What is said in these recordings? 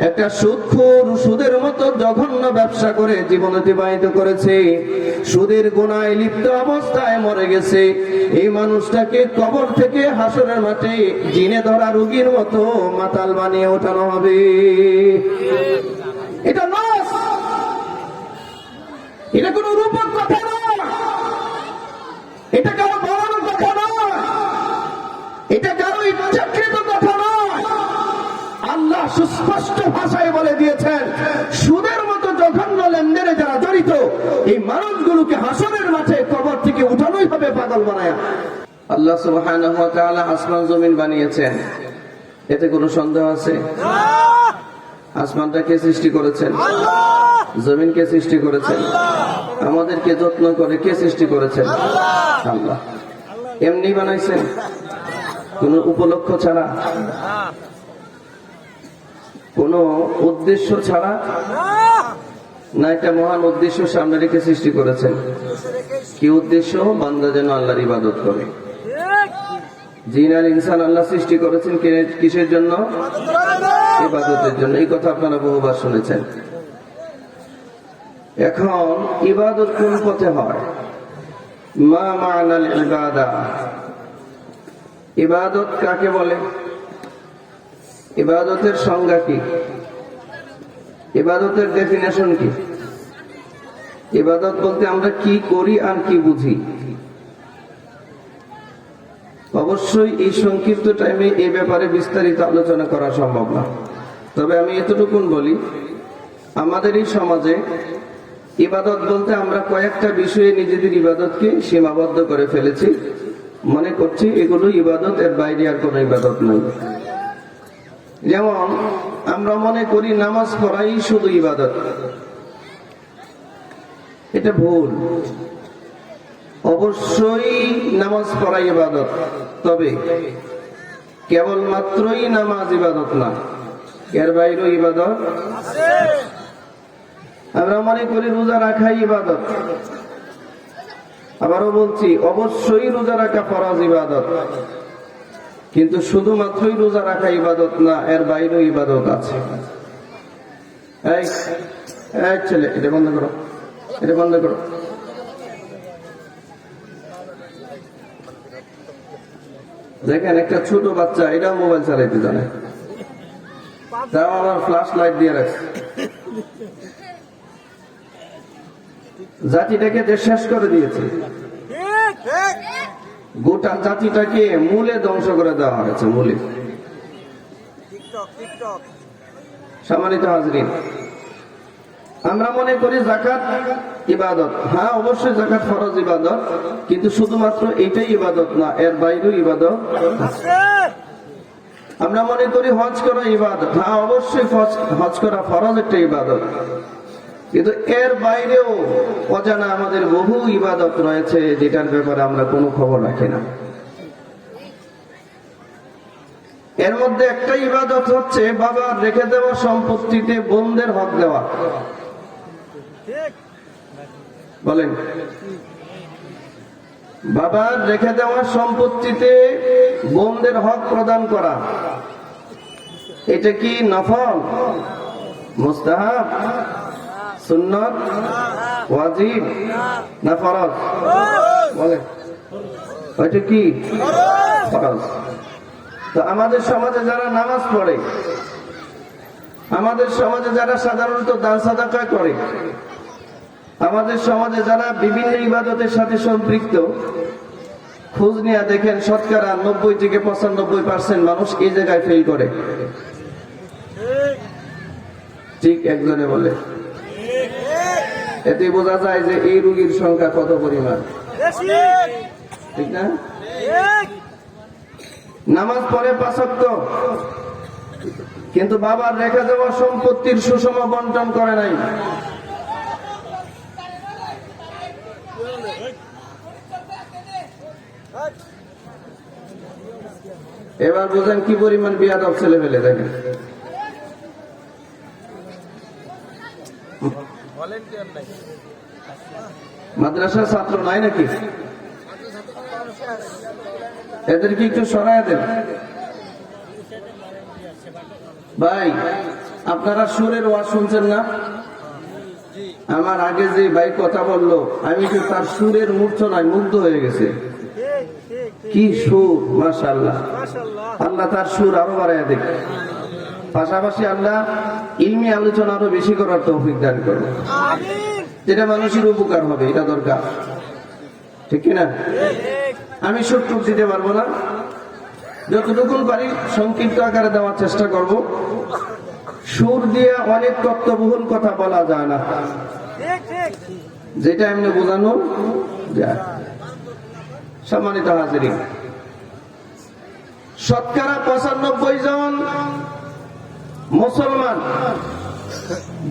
একটা সুদখোর সুদের মতো জঘন্য ব্যবসা করে জীবন অতিবাহিত করেছে, সুদের গুনায় লিপ্ত অবস্থায় মরে গেছে। এই মানুষটাকে কবর থেকে হাসরের মাঠে জিনে ধরা রোগীর মতো মাতাল বানিয়ে ওঠানো হবে। এটা লস, এটা কোনো রূপক কথা নয়, এটা কারো বলানোর কথা নয়, এটা কারো ইচ্ছাকৃত কথা নয়। আল্লাহ সুস্পষ্ট ভাষায় বলে দিয়েছেন, সুদের মতো জঘন্য লেনদেনে যারা জড়িত এই মানুষগুলোকে হাসরের মাঠে কবর থেকে উঠানোই হবে পাগল বানায়া। আল্লাহ সুবহানাহু ওয়া তাআলা আসমান জমিন বানিয়েছেন, এতে কোনো সন্দেহ আছে? আসমানটা কে সৃষ্টি করেছেন? জমিনকে সৃষ্টি করেছেন। আমাদেরকে যত্ন করে কে সৃষ্টি করেছেন? আল্লাহ। এমনি বানাইছেন, কোন উপলক্ষ ছাড়া, কোন উদ্দেশ্য ছাড়া না, একটা মহান উদ্দেশ্য সামনে রেখে সৃষ্টি করেছেন। কি উদ্দেশ্য? বান্দা যেন আল্লাহর ইবাদত করে। জিন আর ইনসান আল্লাহ সৃষ্টি করেছেন কিসের জন্য? ইবাদতের জন্য। এই কথা আপনারা বহুবার শুনেছেন। এখন ইবাদত কোন পথে হয়? মা মা'নাল ইবাদা, ইবাদত কাকে বলে? ইবাদতের সংজ্ঞা কি? ইবাদতের ডেফিনেশন কি? ইবাদত বলতে আমরা কি করি আর কি বুঝি? অবশ্যই এই সংক্ষিপ্ত টাইমে এই ব্যাপারে বিস্তারিত আলোচনা করা সম্ভব না, তবে আমি এতটুকুন বলি, আমাদের এই সমাজে ইবাদত বলতে আমরা কয়েকটা বিষয়ে নিজেদের ইবাদতকে সীমাবদ্ধ করে ফেলেছি, মনে করছি এগুলো ইবাদত, এর বাইরে আর কোনো ইবাদত নয়। যেমন আমরা মনে করি নামাজ পড়াই শুধু ইবাদত, এটা ভুল। অবশ্যই নামাজ পড়া ইবাদত, তবে কেবলমাত্রই নামাজ ইবাদত না, এর বাইরেও ইবাদত। আমরা মনে করি রোজা রাখাই ইবাদত, আবারও বলছি অবশ্যই রোজা রাখা ফরজ ইবাদত, কিন্তু শুধুমাত্রই রোজা রাখা ইবাদত না, এর বাইরেও ইবাদত আছে। এই ছেলে, এটা বন্ধ করো, এটা বন্ধ করো। দেখেন একটা ছোট বাচ্চা, এটাও মোবাইল চালাইতে জানে, তাও আবার ফ্ল্যাশ লাইট দিয়ে রাখছে। জাতিটাকে যে শেষ করে দিয়েছে, গোটা জাতিটাকে মূলে ধ্বংস করে দেওয়া হয়েছে, মূলে। সম্মানিত হাজরিন, আমরা মনে করি যাকাত ইবাদত, হ্যাঁ অবশ্যই যাকাত ফরজ ইবাদত, কিন্তু শুধুমাত্র এটাই ইবাদত না, এর বাইরেও ইবাদত আছে। আমরা মনে করি হজ করা ইবাদত, হ্যাঁ অবশ্যই হজ করা ফরজ একটা ইবাদত, কিন্তু এর বাইরেও অজানা আমাদের বহু ইবাদত রয়েছে যেটার ব্যাপারে আমরা কোনো খবর রাখি না। এর মধ্যে একটা ইবাদত হচ্ছে বাবার রেখে দেওয়া সম্পত্তিতে বোনদের হক দেওয়া। বলেন, বাবার রেখে দেওয়া সম্পত্তিতে বোনদের হক প্রদান করা, এটা কি নফল, মুস্তাহাব, সুন্নত, ওয়াজিব না ফরজ? বলেন, ওইটা কি? ফরজ। তো আমাদের সমাজে যারা নামাজ পড়ে, আমাদের সমাজে যারা সাধারণত দান সাদাকা করে, আমাদের সমাজে যারা বিভিন্ন ইবাদতের সাথে সম্পৃক্ত, খোঁজ নিয়ে দেখেন শতকরা 90 থেকে 95% মানুষ এই জায়গায় ফেল করে। ঠিক একজনে বলে, এতে বোঝা যায় যে এই রোগীর সংখ্যা কত পরিমাণ, ঠিক না? নামাজ পড়ে 5 ওয়াক্ত, কিন্তু বাবার রেখে দেওয়া সম্পত্তির সুষম বন্টন করে নাই। এবার বুঝেন কি পরিমাণ বিয়াদব ছেলে ফেলে দেখেন। মাদ্রাসার ছাত্র নাই নাকি? এদেরকে একটু সরাই দেন ভাই। আপনারা সুরের ওয়াজ শুনছেন না? আমার আগে যে ভাই কথা বললো, আমি তো তার সুরের মূর্ছনায় মুগ্ধ হয়ে গেছে। কি সুর, মাশাআল্লাহ। আল্লাহ তার সুর আরো বাড়াইয়া দেখ। পাশাপাশি আল্লাহ ইলমি আলোচনা আরো বেশি করার তৌফিক দান করুন, যেটা মানুষের উপকার হবে, এটা দরকার, ঠিক কিনা? আমি সুর দিতে পারবো না, যতটুকু পারি সংক্ষিপ্ত আকারে দেওয়ার চেষ্টা করব। সুর দিয়ে অনেক তত্ত্ববহুল কথা বলা যায় না, যেটা এমনি বোঝানো যায়। সম্মানিত হাজিরিন, শতকরা 95 জন মুসলমান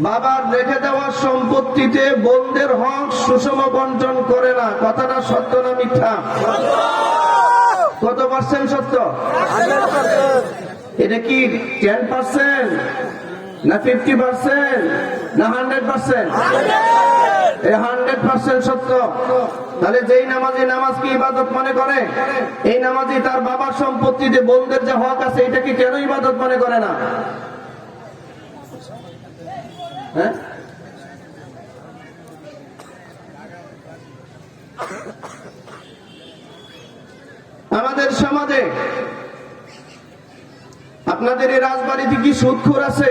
বাবার রেখে দেওয়া সম্পত্তিতে বোনদের হক সুষম বন্টন করে না। কথাটা সত্য না মিথ্যা? কত পার্সেন্ট সত্য? এটা কি 10% না 50% না 100%? 100% সত্য। তাহলে যেই নামাজি নামাজকে ইবাদত মনে করে, এই নামাজি তার বাবার সম্পত্তিতে বোনদের যে হক আছে এটাকে কেন ইবাদত মনে করে না? হ্যাঁ, আমাদের সমাজে আপনাদের এই রাজবাড়িতে কি সুদখোর আছে?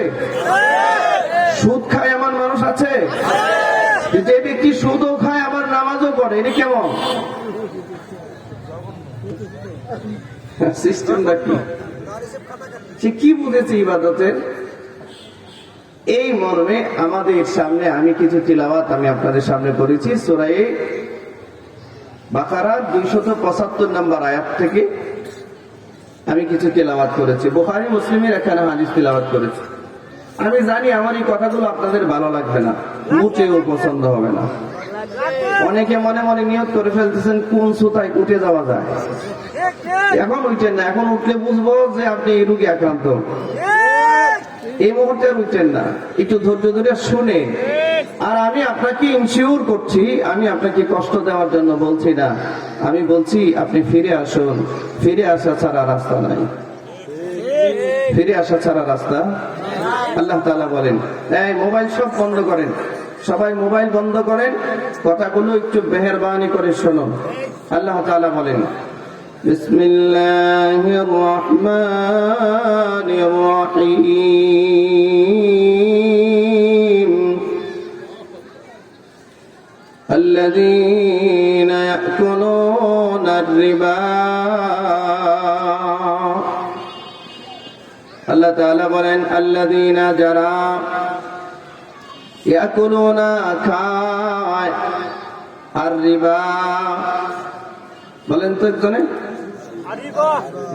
সুদ খায় এমন মানুষ আছে? যে ব্যক্তি সুদও খায় আবার নামাজও পড়ে, এটা কেমন সিস্টেমটা? কি সে কি বুঝেছে ইবাদতের? এই মর্মে আমাদের সামনে আমি কিছু তিলাওয়াত আমি আপনাদের সামনে করেছি সূরা বাকারা 275 নম্বর আয়াত থেকে আমি কিছু তিলাওয়াত করেছি। বুখারী মুসলিমের এখানে হাদিস তিলাওয়াত করেছি। আমি জানি আমার এই কথাগুলো আপনাদের ভালো লাগবে না, মুচেও পছন্দ হবে না। অনেকে মনে মনে নিয়ত করে ফেলতেছেন কোন সুতায় উঠে যাওয়া যায়। এখন উঠেন না, এখন উঠলে বুঝবো যে আপনি এই রোগে আক্রান্ত। এই মুহূর্তে উঠেন না, একটু ধৈর্য ধরে শুনে। আর আমি আপনাকে ইনশিওর করছি, আমি আপনাকে কষ্ট দেওয়ার জন্য বলছি না, আমি বলছি আপনি ফিরে আসুন। ফিরে আসা ছাড়া রাস্তা নাই, ফিরে আসা ছাড়া রাস্তা। আল্লাহ তাআলা বলেন, এই মোবাইল সব বন্ধ করেন, সবাই মোবাইল বন্ধ করেন, কথাগুলো একটু মেহেরবানি করে শুনুন। আল্লাহ তাআলা বলেন, বিসমিল্লাহির রহমানির রহিম আল্লাযীনা ইয়াকুলুনার রিবা। আল্লাহ তাআলা বলেন, আল্লাযীনা যারা ইয়াকুলুনা খায় আর রিবা। বলেন তো একজনে,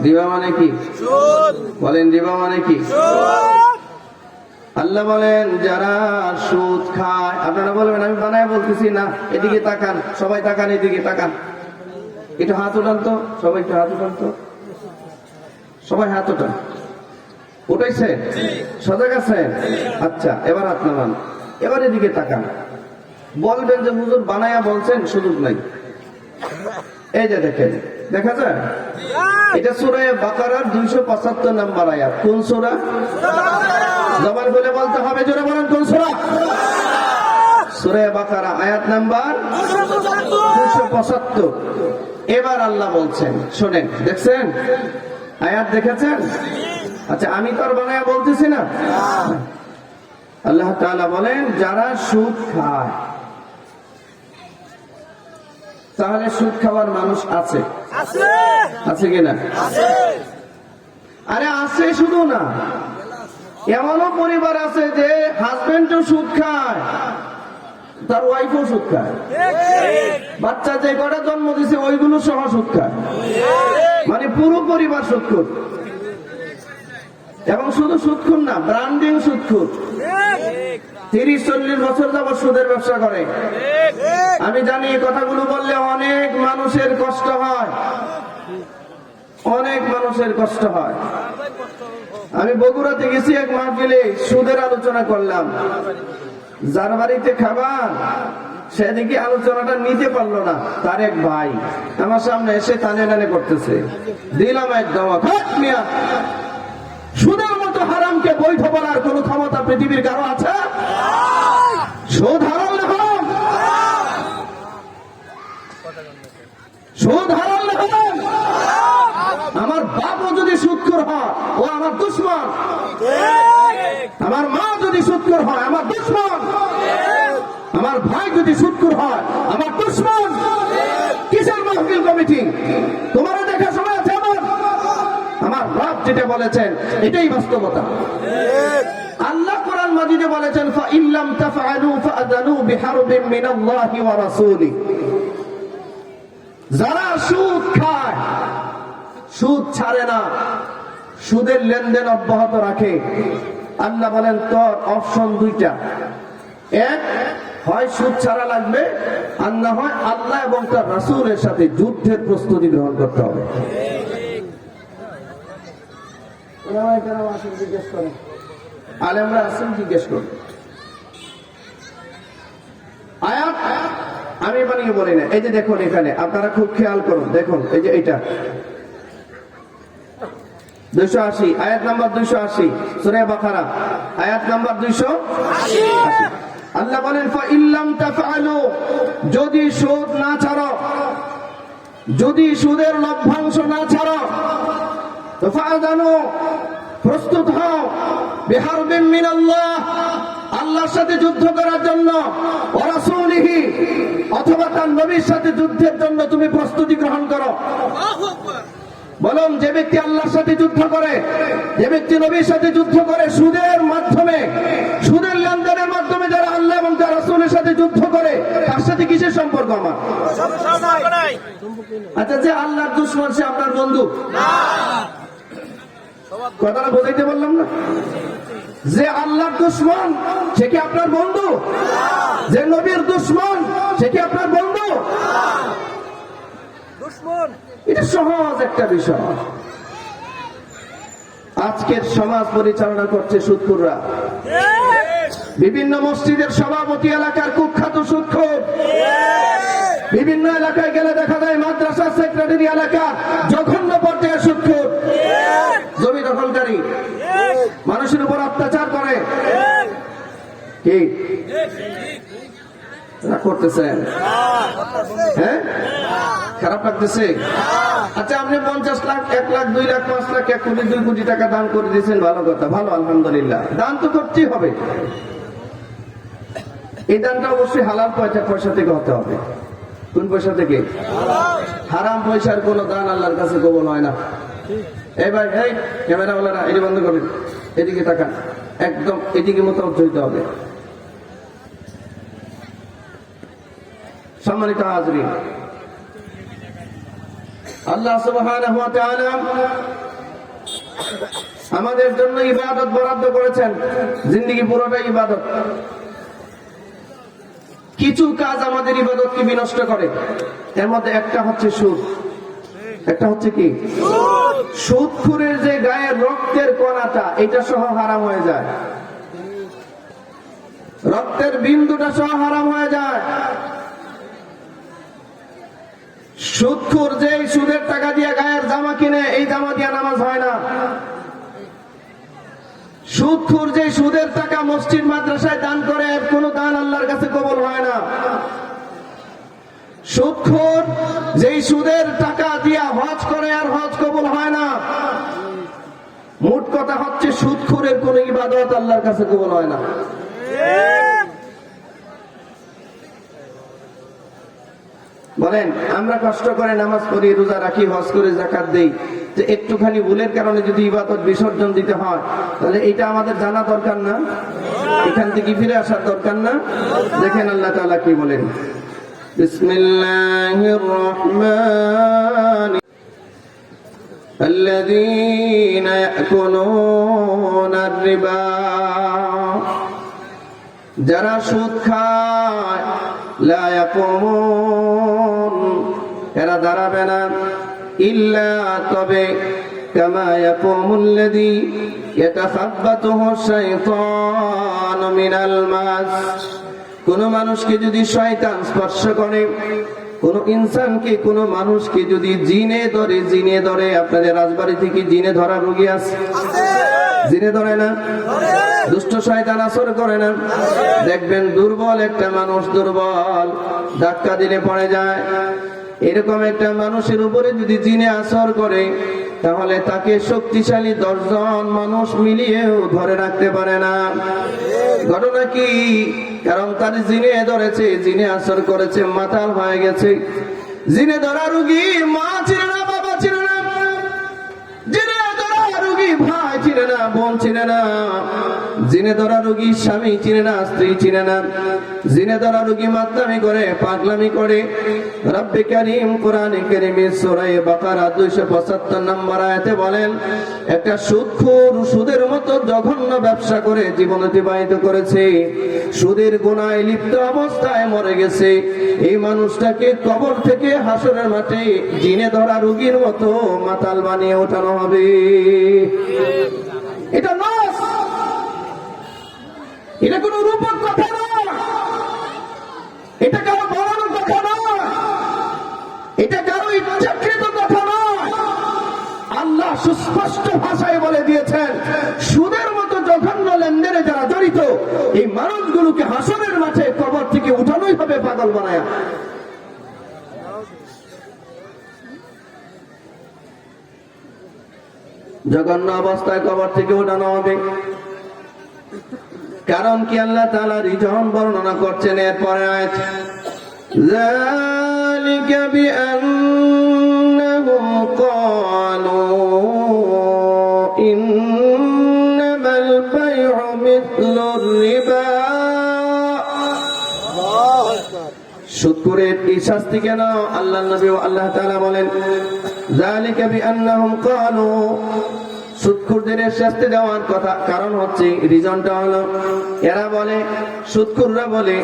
রিবা মানে কি? বলেন রিবা মানে কি? আল্লাহ বলেন যারা সুদ খায়। আপনারা বলবেন আমি বানায় বলতেছি না, এদিকে তাকান, সবাই তাকান, এদিকে তাকান, একটু হাত উঠান তো, সবাই একটু হাত উঠান তো, সবাই হাত উঠান। উঠাইছে? সজাগ আছে? আচ্ছা, এবার হাত নামান, এবার এদিকে তাকান। বলবেন যে হুজুর বানায়া বলছেন, সুযোগ নাই। এই যে দেখেন, দেখা যায় এটা সূরা বাকারার 275 নম্বর আয়াত। কোন সূরা? জবান বলে বলতে হবে, জোরে বলেন কোন সূরা? সূরা বাকারা আয়াত নাম্বার 275। এবার আল্লাহ বলছেন, শুনেন, দেখছেন আয়াত, দেখেছেন? আচ্ছা, আমি তো আর বানায়া বলতেছি না। আল্লাহ তাআলা বলেন যারা সুদ খায়। তাহলে সুদ খাওয়ার মানুষ আছে? আছে কিনা? আরে আছে, শুধু না, এমনও পরিবার আছে যে হাজবেন্ডও সুদ খায়, তার ওয়াইফও সুদ খায়, বাচ্চা যে কটা জন্ম দিছে ওইগুলো সহ সুদ খায়, মানে পুরো পরিবার সুদখোর। এবং শুধু সুদখোর না, ব্র্যান্ডিং সুদখোর। 30-40 বছর যাবত সুদের ব্যবসা করে। আমি জানি এই কথাগুলো বললে অনেক মানুষের কষ্ট হয়, অনেক মানুষের কষ্ট হয়। আমি বগুড়াতে গেছি, এক মাহফিলে সুদের আলোচনা করলাম। যার বাড়িতে খাবার সেদিকে আলোচনাটা নিতে পারলো না, তার এক ভাই আমার সামনে এসে টানে টানে করতেছে। দিলাম একদম, সুদের মতো হারামকে বৈধ বলার কোন ক্ষমতা পৃথিবীর কারো আছে? সুদ হারাম না হারাম? সুদ হারাম না হারাম? আমার বাপও যদি সুদখোর হয় ও আমার দুশমন, আমার মা যদি সুদখোর হয় আমার দুশমন, আমার ভাই যদি সুদখোর হয় আমার দুশমন। কিসের মাহফিল কমিটি? তোমারও দেখা সময় আছে আমার? আমার রব যেটা বলেছেন এটাই বাস্তবতা। আল্লাহ কোরআন মাজিদে বলেছেন ফাইন লাম তাফআলু ফাআযানু বিহারবিন মিনাল্লাহি ওয়া রাসূলিহি। যারা সুদ খায়, সুদ ছাড়ে না, সুদের লেনদেন অব্যাহত রাখে, আল্লাহ বলেন তোর অপশন দুইটা, এক হয় সুদ ছাড়া লাগবে, আর না হয় আল্লাহ এবং তার রাসূলের সাথে যুদ্ধের প্রস্তুতি গ্রহণ করতে হবে। জিজ্ঞেস করেন, আলেমরা আছেন, জিজ্ঞেস করুন। আয়াত আমি বানিয়ে বলি না, এই যে দেখুন এখানে আপনারা খুব খেয়াল করুন, দেখুন এই যে এটা 280 আয়াত নাম্বার 280 সূরা বাকারা আয়াত নাম্বার 280। আল্লাহ বলেন ফাইন লাম তাফআলু, যদি সুদ না ছাড়ো, যদি সুদের লভ্যাংশ না ছাড়ো, তো ফাআযানু, প্রস্তুত হও, বিহারবিন মিনাল্লাহ, আল্লাহর সাথে যুদ্ধ করার জন্য, ওয়া রাসূলিহি, অথবা তার নবীর সাথে যুদ্ধের জন্য তুমি প্রস্তুতি গ্রহণ করো। আল্লাহু আকবার। বলুন, যে ব্যক্তি আল্লাহর সাথে যুদ্ধ করে, যে ব্যক্তি নবীর সাথে যুদ্ধ করে, সুদের মাধ্যমে, সুদের লেনদেনের মাধ্যমে যারা আল্লাহ এবং তার রাসূলের সাথে যুদ্ধ করে, তার সাথে কিসের সম্পর্ক আমার? আচ্ছা, যে আল্লাহর দুশমন সে আপনার বন্ধু না? কথাটা বোঝাইতে বললাম না? যে আল্লাহর দুশমন সে কি আপনার বন্ধু? যে নবীর দুশমন সে কি আপনার বন্ধু? এটা সহজ একটা বিষয়। আজকের সমাজ পরিচালনা করছে সুদখোররা। বিভিন্ন মসজিদের সভাপতি এলাকার কুখ্যাত সুদখোর। বিভিন্ন এলাকায় গেলে দেখা যায় মাদ্রাসা সেক্রেটারি এলাকার জঘন্য পর্যায়ের সুদখোর, জমি দখলকারী, মানুষের উপর অত্যাচার করে। কি করতেছেন? হ্যাঁ, খারাপ লাগতেছে? আচ্ছা, আপনি 50 লাখ, 1 লাখ, 2 লাখ, 5 লাখ, 1 কোটি, 2 কোটি টাকা দান করে দিয়েছেন, ভালো কথা, ভালো, আলহামদুলিল্লাহ। দান তো করতেই হবে। এই দানটা অবশ্যই হালাল পয়সা থেকে হতে হবে। কোন পয়সা থেকে? হারাম পয়সার কোন দান আল্লাহর কাছে কবুল হয় না। এই ভাই, এই ক্যামেরাওয়ালারা এটি বন্ধ করবেন, এদিকে তাকান, একদম এদিকে মোতাবজ্জ হইতে হবে। সম্মানিত হাজরিন, আল্লাহ সুবহানাহু ওয়া তাআলা আমাদের জন্য ইবাদত বরাদ্দ করেছেন, জিন্দেগি পুরোটাই ইবাদত। কিছু কাজ আমাদের ইবাদতকে বিনষ্ট করে, এর মধ্যে একটা হচ্ছে সুদ। একটা হচ্ছে কি? সুদখোরের যে গায়ের রক্তের কণাটা, এটা সহ হারাম হয়ে যায়। রক্তের বিন্দুটা সহ হারাম হয়ে যায়। সুদখোর যে সুদের টাকা দিয়ে গায়ের জামা কিনে, এই জামা দিয়ে নামাজ হয় না। সুদখোর যে সুদের টাকা মসজিদ মাদ্রাসায় দান করে, কোন দান আল্লাহর কাছে কবুল হয় না। সুদখোর যেই সুদের টাকা দিয়া হজ করে, আর হজ কবুল হয় না। মোট কথা হচ্ছে সুদখোরের কোন ইবাদত আল্লাহর কাছে কবুল হয় না। বলেন, আমরা কষ্ট করে নামাজ পড়ি, রোজা রাখি, হজ করে যাকাত দেই, যে একটুখানি ভুলের কারণে যদি ইবাদত বিসর্জন দিতে হয়, তাহলে এটা আমাদের জানা দরকার না? এখান থেকে ফিরে আসার দরকার না? দেখেন আল্লাহ তাআলা কি বলেন, বিসমিল্লাহির রহমান আল্লাযীনা ইয়াকুলুনা আর-রিবা, যারা সুদ খায়, লা ইয়াকুমুন, এরা দাঁড়াবে না, ইল্লা, তবে, কামা ইয়াকুমুল্লাযী ইয়াতাখাব্বাতুহু শাইতানু মিনাল মাস, কোন মানুষকে যদি শয়তান স্পর্শ করে, কোন ইনসানকে, কোন মানুষকে যদি জিনে ধরে, আপনাদের রাজবাড়ি থেকে জিনে ধরা রোগী আছে? জিনে ধরে না? দুষ্ট শয়তান আসর করে না? দেখবেন দুর্বল একটা মানুষ, দুর্বল, ধাক্কা দিলে পড়ে যায়। এরকম একটা মানুষের উপরে যদি জিনে আসর করে, তাহলে তাকে শক্তিশালী 10 জন মানুষ মিলিয়েও ধরে রাখতে পারে না। ঘটনা কি? কারণ তার জিনে ধরেছে, জিনে আসর করেছে, মাতাল হয়ে গেছে। জিনে ধরা রোগী মা ছিল না, বাবা ছিল না, জিনে ধরা রোগী ভাই ছিল না, বোন ছিল না, জিনে ধরা রোগী স্বামী ছিল না, স্ত্রী ছিল না। জিনে ধরা রোগী মাতলামি করে, পাগলামি করে। রব্বে কারীম কোরআনে কারীমে সূরা বাকারা 275 নম্বর আয়াতে বলেন, একটা সুদখোর সুদের মতো জঘন্য ব্যবসা করে জীবন অতিবাহিত করেছে, সুদের গুনাহে লিপ্ত অবস্থায় মরে গেছে। এই মানুষটাকে কবর থেকে হাসরের মাঠে জিনে ধরা রোগীর মতো মাতাল বানিয়ে ওঠানো হবে। এটা লস, এটা কোনো রূপক কথা না, এটা কারো বলানো কথা নয়, এটা কারো ইচ্ছাকৃত কথা নয়। আল্লাহ সুস্পষ্ট ভাষায় বলে দিয়েছেন, সুদের মতো জঘন্য লেনদেনে যারা জড়িত, এই মানুষগুলোকে হাসরের মাঠে কবর থেকে উঠানোই হবে পাগল বানায়া। জঘন্য অবস্থায় কবর থেকে উঠানো হবে। কারণ কি? আল্লাহ তাআলা রিজন বর্ণনা করছেন এরপরে আয়াত, যালিকা বিআন্নাহুম ক্বালু ইন্নামাল বাই'উ মিথলুর রিবা। সুদখোরের এই শাস্তি কেন? আল্লাহর নবী ও আল্লাহ তাআলা বলেন, যালিকা বিআন্নাহুম ক্বালু, সুদখোরদের শাস্তি দেওয়ার কথা কারণ হচ্ছে, রিজনটা হলো, এরা বলে, সুদখোররা বলে,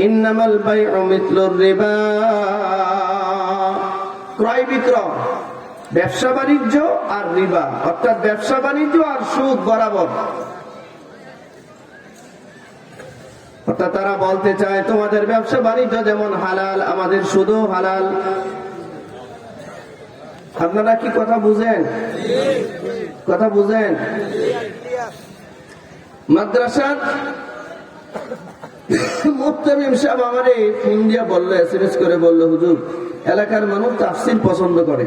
ইন্নামাল বাই'উ মিথলুর রিবা, ক্রয় বিক্রয়, ব্যবসা বাণিজ্য আর রিবা, অর্থাৎ ব্যবসা বাণিজ্য আর সুদ বরাবর। অর্থাৎ তারা বলতে চায়, তোমাদের ব্যবসা বাণিজ্য যেমন হালাল, আমাদের সুদও হালাল। আপনারা কি কথা বুঝেন? কথা বুঝেন? মাদ্রাসা মুফতামিম সাহেব আমারে ফোন দিয়ে বললো, এসএমএস করে বললো, হুজুর এলাকার মানুষ তাফসীর পছন্দ করে।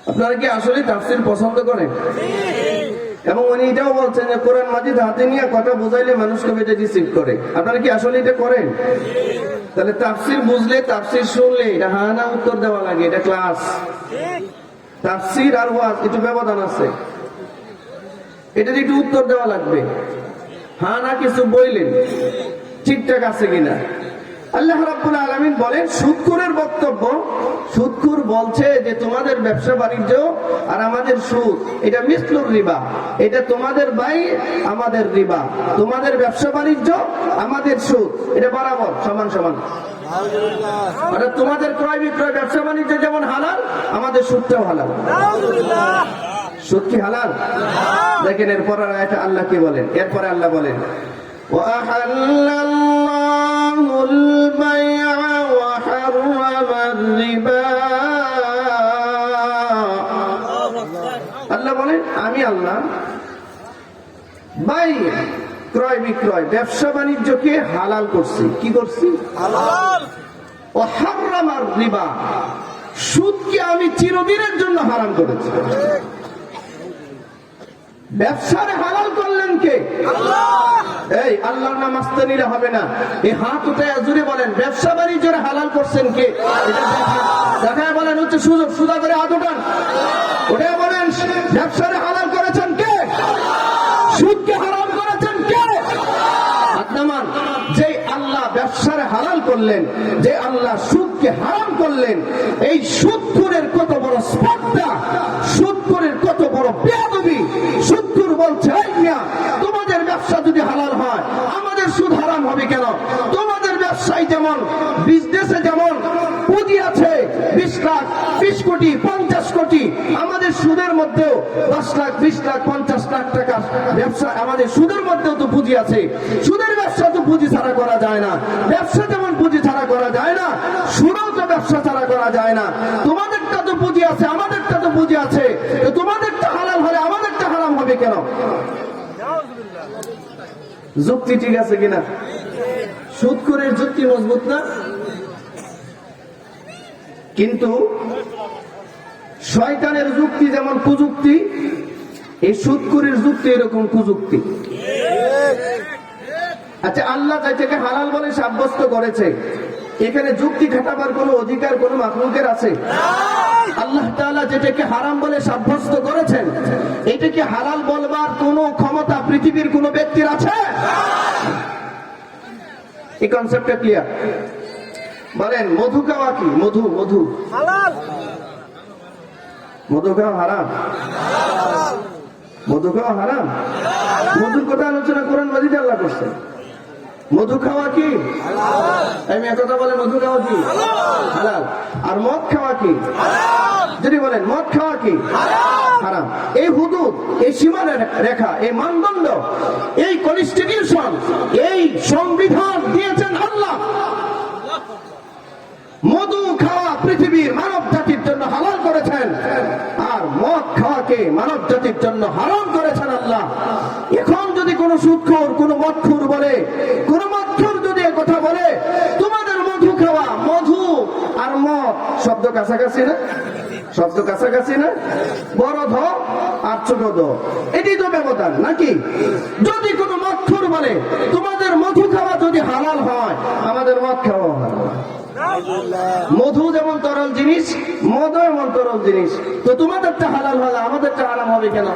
আপনারা কি আসলে তাফসীর পছন্দ করেন? এবং উনি এটাও বলছেন যে কোরআন মাজিদ হাতে নিয়ে কথা বুঝাইলে মানুষকে এটা রিসিভ করে। আপনারা কি আসলে এটা করেন? তাহলে তাফসীর বুঝলে, তাফসীর শুনলে এটা হ্যাঁ না উত্তর দেওয়া লাগে, এটা ক্লাস। তাফসীর আর ওয়াজ একটু ব্যবধান আছে, এটার একটু উত্তর দেওয়া লাগবে। হ্যাঁ না কিছু বললেন, ঠিকঠাক আছে কিনা। আল্লাহ রাব্বুল আলামিন বলেন, সুদখোরের বক্তব্য, সুদখোর বলছে যে তোমাদের ব্যবসা বাণিজ্য আর আমাদের সুদ এটা মিসলুর রিবা, এটা তোমাদের বাই আমাদের রিবা, তোমাদের ব্যবসা বাণিজ্য আমাদের সুদ এটা বরাবর সমান সমান। অর্থাৎ তোমাদের ক্রয় বিক্রয় ব্যবসা বাণিজ্য যেমন হালাল, আমাদের সুদটাও হালাল। সুদ কি হালাল? দেখেন এরপর আয়াতে আল্লাহ কি বলেন, এরপরে আল্লাহ বলেন, وَأَحَلَّ اللَّهُ الْبَيْعَ وَحَرَّمَ الرِّبَا। আল্লাহ বলেন, আমি আল্লাহ বাই ক্রয় বিক্রয় ব্যবসা বাণিজ্যকে হালাল করছি। কি করছি? হালাল। وَحَرَّمَ الرِّبَا, সুদকে আমি চিরদিনের জন্য হারাম করেছি। ব্যবসার হালাল করলেন কে? আল্লাহ। এই আল্লাহর নাম আসতে নিলে হবে না, এই হাত উঠে জুড়ে বলেন, ব্যবসা বাণিজ্যের হালাল করছেন কে? দেখা বলেন হচ্ছে সুযোগ, সুদা করে হাত উঠান, ওটা বলেন ব্যবসার হালাল করেছেন কে? সুদকে হারাম করেছেন কে? হাত নামান। যে আল্লাহ ব্যবসার হালাল করলেন, যে আল্লাহ সুদকে হারাম করলেন, এই সুদখোরের কত বড় স্পর্ধা, সুদখোরের কত বড় বেয়াদবি। সুদখোর বলছে, এই মিয়া, তোমাদের ব্যবসা যদি হালাল হয়, আমাদের সুদ হারাম হবে কেন? তোমাদের ব্যবসায় যেমন বিজনেসে যেমন পুঁজি আছে 20 লাখ, 20 কোটি, 50 কোটি, আমাদের সুদের মধ্যেও 10 লাখ, 20 লাখ, 50 লাখ টাকা ব্যবসা, আমাদের সুদের মধ্যেও তো পুঁজি আছে। সুদের ব্যবসা তো পুঁজি ছাড়া করা যায় না। ব্যবসা যেমন পুঁজি ছাড়া করা যায় না, সুদও তো ব্যবসা ছাড়া করা যায় না। তোমাদেরটা তো পুঁজি আছে, আমাদেরটা তো পুঁজি আছে, তোমাদেরটা হালাল হলে আমাদের যুক্তি ঠিক আছে কিনা? সুদখোরের যুক্তি মজবুত না? কিন্তু শয়তানের যুক্তি যেমন কুযুক্তি, এই সুদখোরের যুক্তি এরকম কুযুক্তি। আচ্ছা, আল্লাহ যেটাকে হালাল বলে সাব্যস্ত করেছে, এখানে যুক্তি খাটাবার কোন অধিকার কোন মাখলুকের আছে? আল্লাহ তাআলা যেটাকে হারাম বলে সাব্যস্ত করেছেন, এটাকে হালাল বলবার কোন ক্ষমতা পৃথিবীর কোন ব্যক্তির আছে? এই কনসেপ্টটা ক্লিয়ার? বলেন, মধু খাওয়া কি? মধু মধু হালাল, মধু খাওয়া হারাম? মধু খাওয়া হারাম? মধুর কথা আলোচনা কোরআন মাজিদে আল্লাহ করছেন। মধু খাওয়া কি? আমি একথা বলে মধু খাওয়া কি? হালাল। আর মদ খাওয়া কি? যদি বলেন মদ খাওয়া কি? হারাম। এই হুদুদ, এই সীমা রেখা, এই মানদণ্ড, এই কনস্টিটিউশন, এই সংবিধান দিয়েছেন আল্লাহ। মধু খাওয়া পৃথিবীর মানব জাতির জন্য হালাল করেছেন, আর মদ খাওয়াকে মানব জাতির জন্য হারাম করেছেন আল্লাহ। এখন যদি কোন সুদখোর, কোন মদখোর বলে, কোন মদখোর যদি কথা বলে তোমাদের মধু খাওয়া, মধু আর মদ শব্দ কাছাকাছি না? শব্দ কাছাকাছি না? বড় ধ আর ছোট দ, এটাই তো ব্যবধান নাকি? যদি কোন মদখোর বলে তোমাদের মধু খাওয়া যদি হালাল হয়, আমাদের মদ খাওয়া হালাল। মধু যেমন তরল জিনিস, মদও এমন তরল জিনিস, তো তোমাদেরটা হালাল হলে আমাদেরটা হারাম হবে কেন?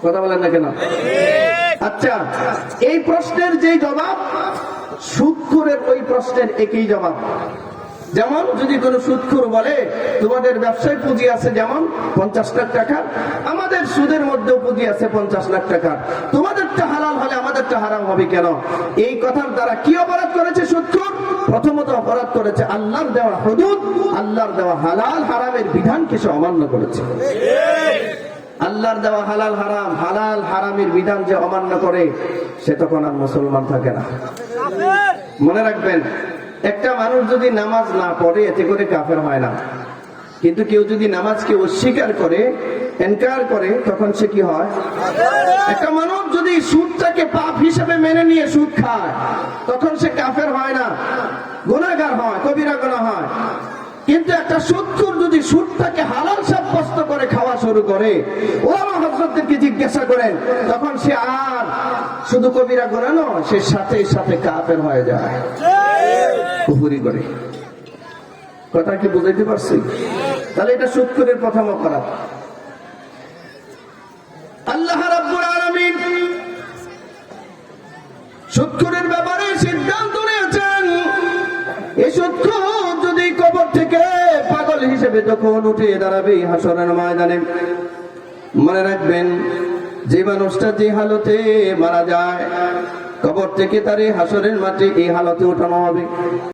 কথা বলেন না কেন? আচ্ছা, এই প্রশ্নের যে জবাব, সুদখোরের ওই প্রশ্নের একই জবাব। যেমন যদি কোন সুদখোর বলে তোমাদের ব্যবসায় পুঁজি আছে যেমন 50 লাখ টাকা, আমাদের সুদের মধ্যেও পুঁজি আছে 50 লাখ টাকা, তোমাদেরটা হালাল হলে আমাদেরটা হারাম হবে কেন? এই কথার দ্বারা কি অপরাধ করেছে সুদখোর? প্রথমত অপরাধ করেছে আল্লাহর দেওয়া হুদুদ, আল্লাহর দেওয়া হালাল হারামের বিধানকে সে অমান্য করেছে। আল্লাহর দেওয়া হালাল হারাম, হালাল হারামের বিধান যে অমান্য করে, সে তখন আর মুসলমান থাকে না। মনে রাখবেন, একটা মানুষ যদি নামাজ না পড়ে এতে করে কাফের হয় না, কিন্তু কেউ যদি নামাজকে অস্বীকার করে, ইনকার করে, তখন সে কি হয়? একটা মানুষ যদি সুদটাকে পাপ হিসেবে মেনে নিয়ে সুদ খায়, তখন সে কাফের হয় না, গুনাহগার হয়, কবিরা গুনাহ হয়। কিন্তু একটা সুদখোর যদি সুদটাকে হালাল সাব্যস্ত করে খাওয়া শুরু করে, ওলামা হযরতদেরকে জিজ্ঞাসা করেন, তখন সে আর শুধু কবিরা গুনাহ নয়, সে সাথে সাথে কাফের হয়ে যায়, কুফরি করে। কথা কি বুঝাইতে পারছি? তাহলে এটা সুদখোরের প্রথম অপরাধ। আল্লাহ রাব্বুল আলামিন সুদখোরের ব্যাপারে সিদ্ধান্ত নিয়েছেন, এই সুদখোর যদি কবর থেকে পাগল হিসেবে যখন উঠে দাঁড়াবে হাসরের ময়দানে, মনে রাখবেন, যে মানুষটা যে হালতে মারা যায়, কবর থেকে তার হাসরের মাঠে এই হালতে উঠানো হবে।